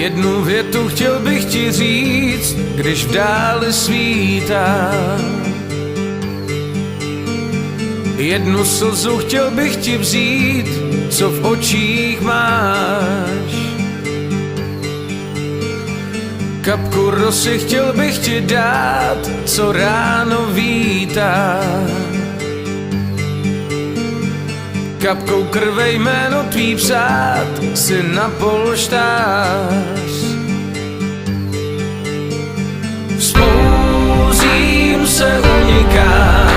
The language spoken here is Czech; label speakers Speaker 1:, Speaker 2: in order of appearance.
Speaker 1: Jednu větu chtěl bych ti říct, když v dáli svítá. Jednu slzu chtěl bych ti vzít, co v očích máš. Kapku rosy chtěl bych ti dát, co ráno vítá. Kapkou krve jméno tvý psát si na polštář. Vzpouzím se, unikám